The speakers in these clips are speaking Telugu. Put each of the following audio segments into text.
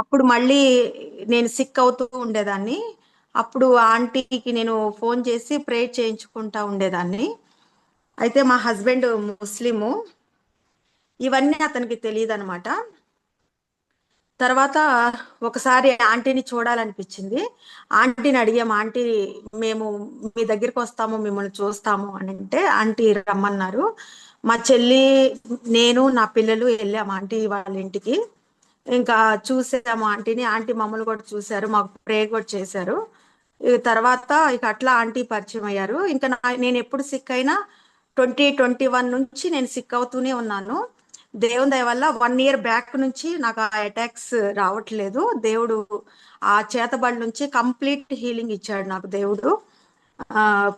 అప్పుడు మళ్ళీ నేను సిక్ అవుతూ ఉండేదాన్ని. అప్పుడు ఆంటీకి నేను ఫోన్ చేసి ప్రేయర్ చేయించుకుంటా ఉండేదాన్ని. అయితే మా హస్బెండ్ ముస్లిము. ఇవన్నీ అతనికి తెలియదనమాట. తర్వాత ఒకసారి ఆంటీని చూడాలనిపించింది. ఆంటీని అడిగాము, ఆంటీ మేము మీ దగ్గరికి వస్తాము, మిమ్మల్ని చూస్తాము అని అంటే ఆంటీ రమ్మన్నారు. మా చెల్లి, నేను, నా పిల్లలు వెళ్ళాము ఆంటీ వాళ్ళ ఇంటికి. ఇంకా చూసాము ఆంటీని. ఆంటీ మమ్మల్ని కూడా చూశారు, మాకు ప్రే కూడా చేశారు. ఈ తర్వాత ఇక అట్లా ఆంటీ పరిచయం అయ్యారు. ఇంకా నేను ఎప్పుడు సిక్ అయినా 2021 నుంచి నేను సిక్ అవుతూనే ఉన్నాను. దేవుని దయ వల్ల 1 ఇయర్ బ్యాక్ నుంచి నాకు ఆ అటాక్స్ రావట్లేదు. దేవుడు ఆ చేతబడి నుంచి కంప్లీట్ హీలింగ్ ఇచ్చాడు నాకు దేవుడు.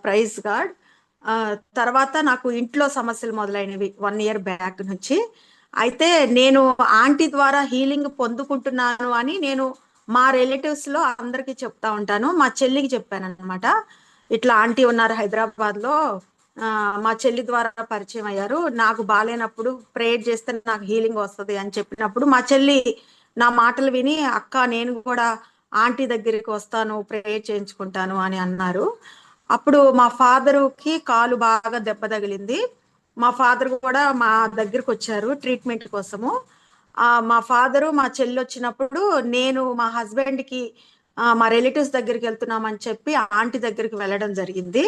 Praise God. తర్వాత నాకు ఇంట్లో సమస్యలు మొదలైనవి 1 ఇయర్ బ్యాక్ నుంచి. అయితే నేను ఆంటీ ద్వారా హీలింగ్ పొందుకుంటున్నాను అని నేను మా రిలేటివ్స్ లో అందరికీ చెప్తా ఉంటాను. మా చెల్లికి చెప్పాను అనమాట. ఇట్లా ఆంటీ ఉన్నారు హైదరాబాద్ లో, మా చెల్లి ద్వారా పరిచయం అయ్యారు. నాకు బాగాలేనప్పుడు ప్రేయర్ చేస్తే నాకు హీలింగ్ వస్తుంది అని చెప్పినప్పుడు మా చెల్లి నా మాటలు విని, అక్క నేను కూడా ఆంటీ దగ్గరికి వస్తాను, ప్రేయర్ చేయించుకుంటాను అని అన్నారు. అప్పుడు మా ఫాదరుకి కాలు బాగా దెబ్బ తగిలింది. మా ఫాదర్ కూడా మా దగ్గరికి వచ్చారు ట్రీట్మెంట్ కోసము. మా ఫాదరు మా చెల్లి వచ్చినప్పుడు నేను మా హస్బెండ్ కి మా రిలేటివ్స్ దగ్గరికి వెళ్తున్నామని చెప్పి ఆంటీ దగ్గరికి వెళ్ళడం జరిగింది.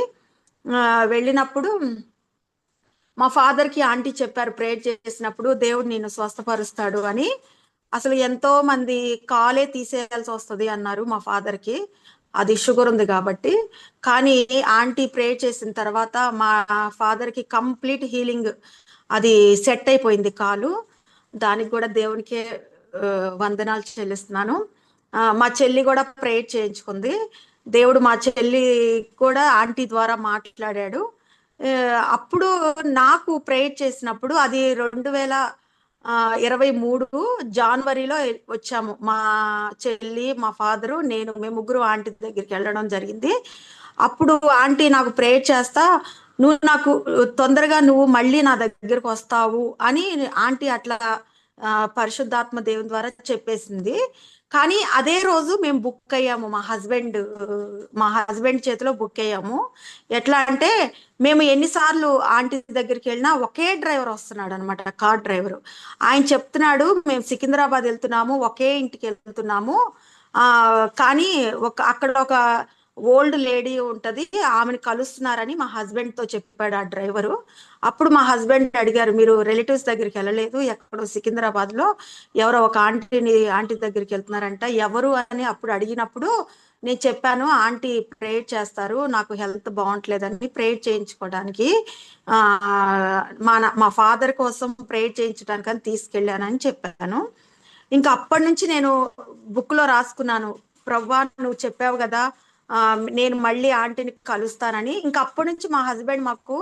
వెళ్ళినప్పుడు మా ఫాదర్ కి ఆంటీ చెప్పారు ప్రేయర్ చేసినప్పుడు దేవుడు నిన్ను స్వస్థపరుస్తాడు అని. అసలు ఎంతో మంది కాలే తీసేయాల్సి వస్తుంది అన్నారు మా ఫాదర్ కి, అది షుగర్ ఉంది కాబట్టి. కానీ ఆంటీ ప్రేయర్ చేసిన తర్వాత మా ఫాదర్ కి కంప్లీట్ హీలింగ్, అది సెట్ అయిపోయింది కాలు. దానికి కూడా దేవునికే వందనాలు చెల్లిస్తున్నాను. మా చెల్లి కూడా ప్రేయర్ చేయించుకుంది. దేవుడు మా చెల్లి కూడా ఆంటీ ద్వారా మాట్లాడాడు. అప్పుడు నాకు ప్రేయర్ చేసినప్పుడు అది 2023 జనవరిలో వచ్చాము. మా చెల్లి, మా ఫాదరు, నేను, మేము ముగ్గురు ఆంటీ దగ్గరికి వెళ్ళడం జరిగింది. అప్పుడు ఆంటీ నాకు ప్రేయర్ చేస్తా, నువ్వు నాకు తొందరగా నువ్వు మళ్ళీ నా దగ్గరకు వస్తావు అని ఆంటీ అట్లా పరిశుద్ధాత్మ దేవుని ద్వారా చెప్పేసింది. కానీ అదే రోజు మేము బుక్ అయ్యాము, మా హస్బెండ్ చేతిలో బుక్ అయ్యాము. ఎట్లా అంటే మేము ఎన్నిసార్లు ఆంటీ దగ్గరికి వెళ్ళినా ఒకే డ్రైవర్ వస్తున్నాడు అనమాట, కార్ డ్రైవర్. ఆయన చెప్తున్నాడు మేము సికింద్రాబాద్ వెళ్తున్నాము, ఒకే ఇంటికి వెళ్తున్నాము. ఆ కానీ అక్కడ ఒక ఓల్డ్ లేడీ ఉంటది, ఆమెను కలుస్తున్నారని మా హస్బెండ్ తో చెప్పాడు ఆ డ్రైవరు. అప్పుడు మా హస్బెండ్ అడిగారు, మీరు రిలేటివ్స్ దగ్గరికి వెళ్ళలేదు, ఎక్కడో సికింద్రాబాద్ లో ఎవరో ఒక ఆంటీ దగ్గరికి వెళ్తున్నారంట, ఎవరు అని అప్పుడు అడిగినప్పుడు నేను చెప్పాను ఆంటీ ప్రేయర్ చేస్తారు, నాకు హెల్త్ బాగుంటలేదని ప్రేయర్ చేయించుకోవడానికి ఆ మా ఫాదర్ కోసం ప్రేయర్ చేయించడానికి అని తీసుకెళ్ళానని చెప్పాను. ఇంకా అప్పటి నుంచి నేను బుక్ లో రాసుకున్నాను, ప్రవ్వా నువ్వు చెప్పావు కదా ఆ నేను మళ్ళీ ఆంటీని కలుస్తానని. ఇంకా అప్పటి నుంచి మా హస్బెండ్ మాకు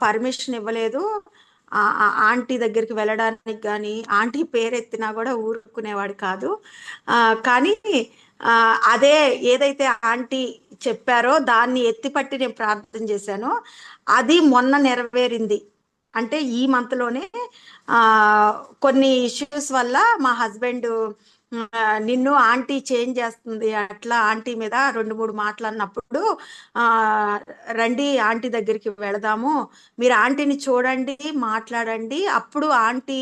పర్మిషన్ ఇవ్వలేదు ఆంటీ దగ్గరికి వెళ్ళడానికి. కానీ ఆంటీ పేరు ఎత్తినా కూడా ఊరుకునేవాడు కాదు. ఆ కానీ ఆ అదే ఏదైతే ఆంటీ చెప్పారో దాన్ని ఎత్తిపట్టి నేను ప్రార్థన చేశాను, అది మొన్న నెరవేరింది. అంటే ఈ మంత్ లోనే ఆ కొన్ని ఇష్యూస్ వల్ల మా హస్బెండ్ నిన్ను ఆంటీ చేంజ్ చేస్తుంది అట్లా ఆంటీ మీద 2-3 మాటలు ఆ రండి ఆంటీ దగ్గరికి వెళదాము, మీరు ఆంటీని చూడండి, మాట్లాడండి, అప్పుడు ఆంటీ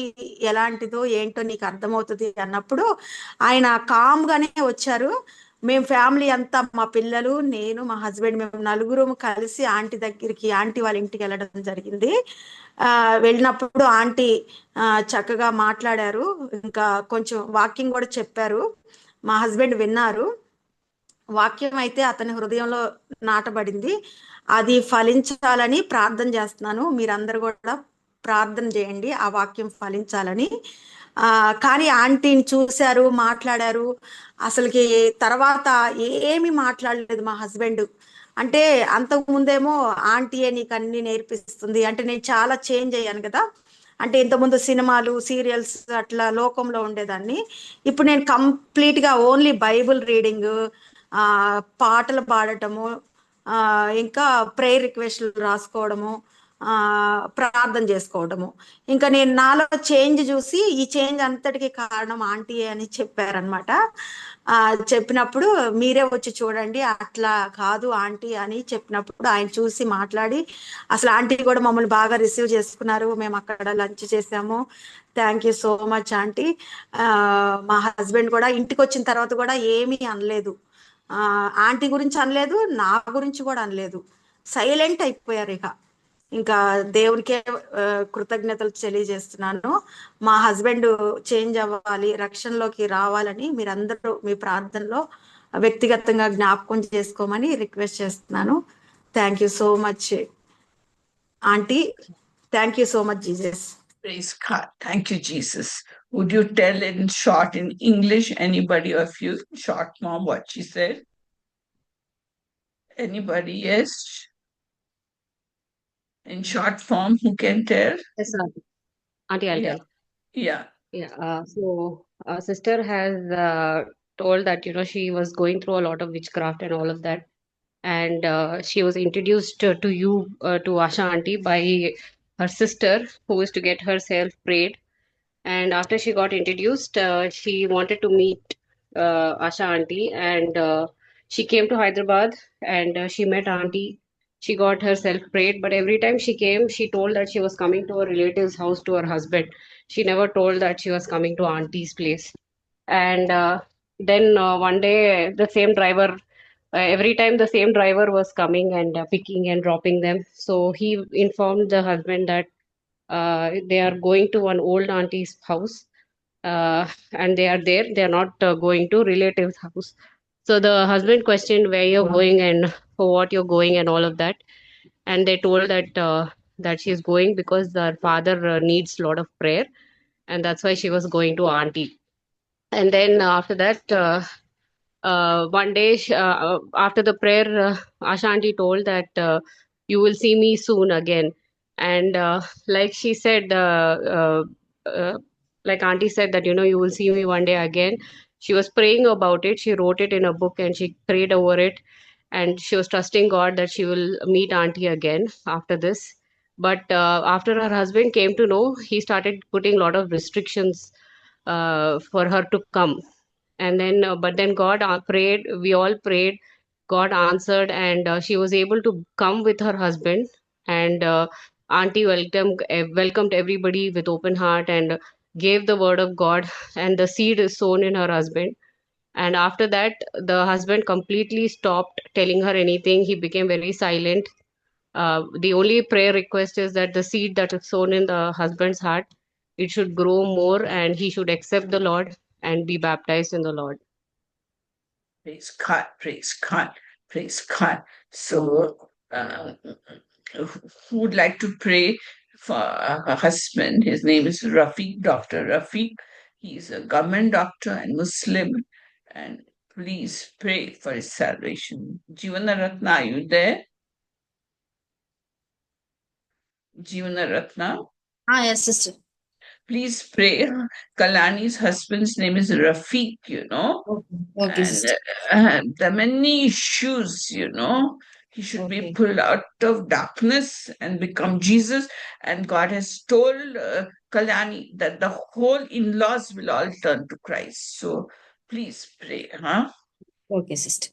ఎలాంటిదో ఏంటో నీకు అర్థమవుతుంది అన్నప్పుడు ఆయన కామ్ గానే వచ్చారు. మేము ఫ్యామిలీ అంతా, మా పిల్లలు, నేను, మా హస్బెండ్, మేము నలుగురు కలిసి ఆంటీ దగ్గరికి, ఆంటీ వాళ్ళ ఇంటికి వెళ్ళడం జరిగింది. వెళ్ళినప్పుడు ఆంటీ చక్కగా మాట్లాడారు, ఇంకా కొంచెం వాకింగ్ కూడా చెప్పారు. మా హస్బెండ్ విన్నారు. వాక్యం అయితే అతని హృదయంలో నాటబడింది. అది ఫలించాలని ప్రార్థన చేస్తున్నాను, మీరందరూ కూడా ప్రార్థన చేయండి ఆ వాక్యం ఫలించాలని. కానీ ఆంటీని చూశారు, మాట్లాడారు. అసలుకి తర్వాత ఏమీ మాట్లాడలేదు మా హస్బెండ్. అంటే అంతకు ముందేమో ఆంటీయే నీకు అన్ని నేర్పిస్తుంది అంటే, నేను చాలా చేంజ్ అయ్యాను కదా. అంటే ఇంతకుముందు సినిమాలు, సీరియల్స్ అట్లా లోకంలో ఉండేదాన్ని. ఇప్పుడు నేను కంప్లీట్ గా ఓన్లీ బైబుల్ రీడింగ్, పాటలు పాడటము, ఇంకా ప్రేయర్ రిక్వెస్ట్లు రాసుకోవడము, ప్రార్థన చేసుకోవడము. ఇంకా నేను నాలో చేంజ్ చూసి ఈ చేంజ్ అంతటికి కారణం ఆంటీ అని చెప్పారనమాట. చెప్పినప్పుడు మీరే వచ్చి చూడండి, అట్లా కాదు ఆంటీ అని చెప్పినప్పుడు ఆయన చూసి మాట్లాడి అసలు ఆంటీ కూడా మమ్మల్ని బాగా రిసీవ్ చేసుకున్నారు. మేము అక్కడ లంచ్ చేసాము. Thank you so much aunty. మా హస్బెండ్ కూడా ఇంటికి వచ్చిన తర్వాత కూడా ఏమీ అనలేదు, ఆంటీ గురించి అనలేదు, నా గురించి కూడా అనలేదు. సైలెంట్ అయిపోయారు. ఇంకా దేవునికే కృతజ్ఞతలు తెలియజేస్తున్నాను. మా హస్బెండ్ చేంజ్ అవ్వాలి, రక్షణలోకి రావాలని మీరందరూ మీ ప్రార్థనలో వ్యక్తిగతంగా జ్ఞాపకం చేసుకోమని రిక్వెస్ట్ చేస్తున్నాను. Thank you so much aunty. Thank you so much Jesus. Praise God. Thank you, Jesus. Would you tell in short in English, anybody of you, short mom, what she said? Anybody? Yes. In short form, who can tell? Yes, Auntie, I'll tell. Yeah. So, sister has told that, she was going through a lot of witchcraft and all of that. And she was introduced to you, to Asha Auntie, by her sister, who was to get herself prayed. And after she got introduced, she wanted to meet Asha Auntie. And she came to Hyderabad and she met Auntie. She got herself prayed, but every time she came, she told that she was coming to her relative's house to her husband. She never told that she was coming to Auntie's place. And then one day, the same driver, every time the same driver was coming and picking and dropping them. So he informed the husband that they are going to one old auntie's house, and they are there. They are not going to relative's house. So the husband questioned where you're going and for what you're going and all of that. And they told that she is going because her father needs a lot of prayer, and that's why she was going to auntie. And then after that, one day after the prayer, Asha auntie told that you will see me soon again. And like she said, like auntie said that, you will see me one day again. She was praying about it. She wrote it in a book and she prayed over it. And she was trusting God that she will meet auntie again after this. But after her husband came to know, he started putting a lot of restrictions for her to come. And then but then God prayed, we all prayed, God answered, and she was able to come with her husband. And auntie welcomed everybody with open heart and gave the word of God, and the seed is sown in her husband. And after that, the husband completely stopped telling her anything. He became very silent. The only prayer request is that the seed that is sown in the husband's heart, it should grow more and he should accept the Lord and be baptized in the Lord. Praise God, praise God, praise God. So, who would like to pray for her husband? His name is Rafiq, Dr. Rafiq. He's a government doctor and Muslim. And please pray for his salvation. Jivana Ratna, are you there? Jivana Ratna? Yes, sister. Please pray. Kalani's husband's name is Rafiq, Okay, and sister. there are many issues, He should be Okay. pulled out of darkness and become Jesus. And God has told Kalani that the whole in-laws will all turn to Christ. So please pray, huh? Okay, sister.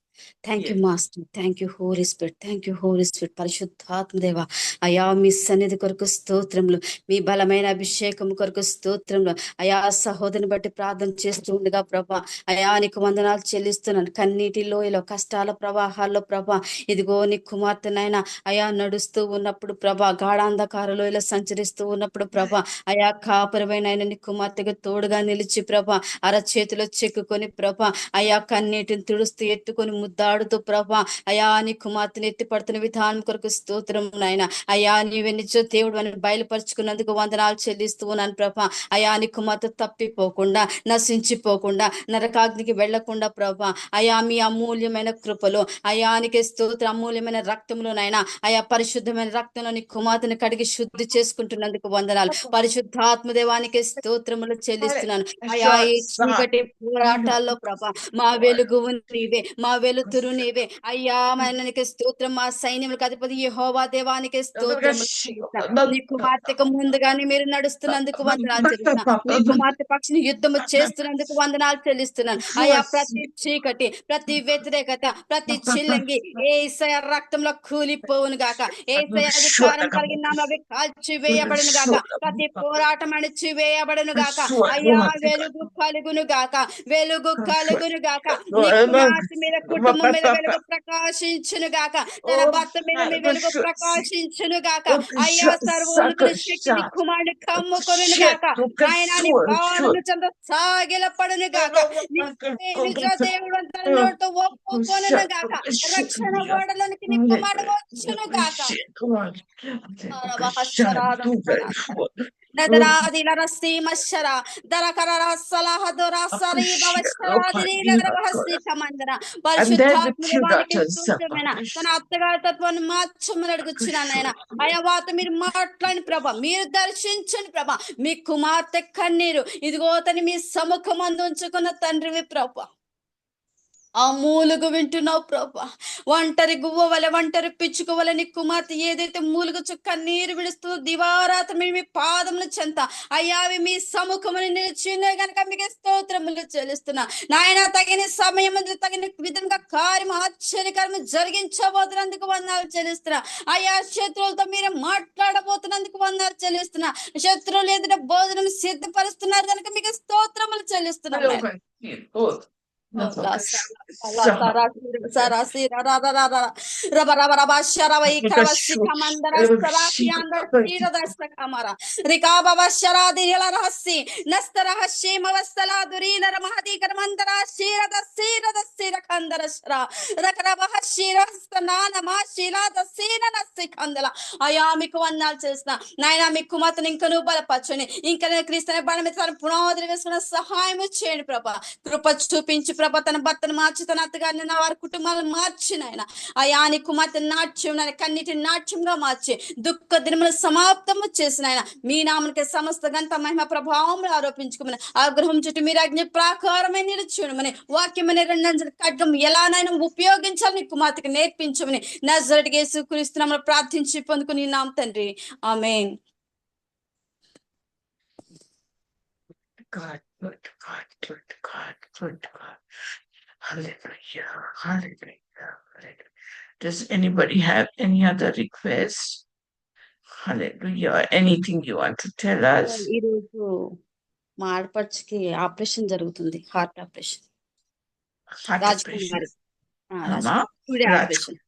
Thank you Yes. Master, thank you holy spirit, thank you holy spirit. పరిశుద్ధాత్మదేవ అయా, మీ సన్నిధి కొరకు స్తోత్రములు, మీ బలమైన అభిషేకం కొరకు స్తోత్రములు. అయా, సహోదరిని బట్టి ప్రార్థన చేస్తూ ఉండగా ప్రభా, అయా నీకు వందనాలు చెల్లిస్తున్నాను. కన్నీటిలో ఇలా కష్టాల ప్రవాహాల్లో ప్రభా, ఇదిగో నీ కుమార్తెనైనా అయా నడుస్తూ ఉన్నప్పుడు ప్రభా, గాఢాంధకారలో ఇలా సంచరిస్తూ ఉన్నప్పుడు ప్రభా, అయా కాపరమైన ఆయన నీ కుమార్తెగా తోడుగా నిలిచి ప్రభా, అరచేతిలో చెక్కుకొని ప్రభా, అయా కన్నీటిని తుడుస్తూ ఎత్తుకొని ముద్దాడుతూ ప్రభా, అయా నీ కుమార్తెను ఎత్తి పడుతున్న విధానం కొరకు స్తోత్రం నాయన. అయా నీవే నిజ దేవుడు అని బయలుపరుచుకున్నందుకు వందనాలు చెల్లిస్తూ ఉన్నాను ప్రభా. అయా నీ కుమార్తె తప్పిపోకుండా, నశించిపోకుండా, నరకాగ్నికి వెళ్లకుండా ప్రభా, అయా మీ అమూల్యమైన కృపలో, అయానికి స్తోత్ర అమూల్యమైన రక్తంలో నాయన, అయా పరిశుద్ధమైన రక్తంలో నీ కుమార్తెను కడిగి శుద్ధి చేసుకుంటున్నందుకు వందనాలు. పరిశుద్ధాత్మదేవానికి స్తోత్రములు చెల్లిస్తున్నాను. అయా ఈ చీకటి పోరాటాల్లో ప్రభా, మా వెలుగు నీవే, మా వెలుతురు నీవే అయ్యా. మనకి స్తోత్రం. మా సైన్యములకు అధిపతి యెహోవా దేవానికి స్తోత్రములు చెల్లిస్తున్నా. నీ కుమార్తెకు ముందుగానే మీరు నడుస్తున్నందుకు వందనాలు చెల్లిస్తున్నా. నీ కుమార్తె పక్షిని యుద్ధము చేస్తున్నందుకు వందనాలు చెల్లిస్తున్నాను అయ్యా. ప్రతి చీకటి, ప్రతి వ్యతిరేకత, ప్రతి చిల్లంగి యేసయ్య రక్తంలో కూలిపోవును గాక. యేసయ్య అధికారం కలిగిన నామములో అవి కాల్చి వేయబడును గాక. ప్రతి పోరాటం అణిచి వేయబడును గాక. అయ్యా వెలుగు కలుగును గాక, వెలుగు కలుగును గాక. నీ కుమార్తె మీద, కుటుంబం మీద వెలుగు ప్రకాశించును గాక. తన భర్త మీద మీ వెలుగు ప్రకాశించును గాక. అయ్యా సర్వోన్నతుని శక్తి నీ కుమారుని కమ్ముకొనును గాక. ఆయన నీ పాదముల చెంత సాగిలపడును గాక. నిజ దేవుడు తన నోటితో ఒప్పుకొనును గాక. రక్షణ ఓడలోనికి నీ కుమారుడు వచ్చును గాక. నదరాదిల రసీమశర దరకర సలహ దొరసరి భవశరాదిని నగరవహసి కమందన పరిశుద్ధాత్మ వారికి స్తోత్రమైన తన అత్తగారి తత్వాన్ని మార్చమని అడుగుచున్నాను నాయన. అయ్యా వారితో మీరు మాట్లాడిన ప్రభా, మీరు దర్శించండి ప్రభా. మీ కుమార్తె కన్నీరు ఇదిగో తని మీ సముఖమందు ఉంచుకున్న తండ్రివి ప్రభా. ఆ మూలుగు వింటున్నావు ప్రభా. ఒంటరి గువ్వ వలె, ఒంటరి పిచ్చుక వలె నీ కుమార్తె ఏదైతే మూలుగుచు కన్నీరు విడుస్తూ దివారాత్రి మీ పాదముల చెంత అయ్యా అవి మీ సముఖముని నిలిచిన గనక మీకు స్తోత్రములు చెల్లిస్తున్నా నాయన. తగిన సమయం తగిన విధంగా కార్యం ఆశ్చర్యకరము జరిగించబోతున్నందుకు వందనాలు చెల్లిస్తున్నా అయ్యా. శత్రువులతో మీరు మాట్లాడబోతున్నందుకు వందనాలు చెల్లిస్తున్నా. శత్రువులు ఎదుట భోజనం సిద్ధపరుస్తున్నారు కనుక మీకు స్తోత్రములు చెల్లిస్తున్నారు. అయ్యా మీకు వందనాలు చేసిన నాయన. మీ కుమార్తెను ఇంకా నువ్వు బలపరచుని, ఇంకా క్రీస్తు బాణ మీద పునాదులు వేసుకున్న సహాయం చేయండి ప్రభా. కృప చూపించి ప్రభా తన భర్తను మార్చి, తన అత్తగారిని నా వారి కుటుంబాలను మార్చి నాయన. అయా నీ కుమార్తె నాట్యం నాయన, కన్నిటి నాట్యంగా మార్చి దుఃఖ దినములు సమాప్తము చేసిన ఆయన. మీ నామనికి సమస్త గంత మహిమ ప్రభావం ఆరోపించుకోమని ఆ గృహం చుట్టూ మీరు అగ్ని ప్రాకారమే నిలుచుమని వాక్యమని రెండంజల ఖడ్గం ఎలానైనా ఉపయోగించాలని నీ కుమార్తెకి నేర్పించమని నజరేయుడైన యేసుక్రీస్తు నామములో ప్రార్థించి పొందుకుని నామ తండ్రి, ఆమేన్. God, good God, good God, good God. Hallelujah, hallelujah, hallelujah. Does anybody have any other requests? Hallelujah. Anything you want to tell us? ఈరోజు మా ఆడపడుచుకి ఆపరేషన్ జరుగుతుంది, heart operation. Heart Raj operation. కుమారి Mama? Today Raj- operation.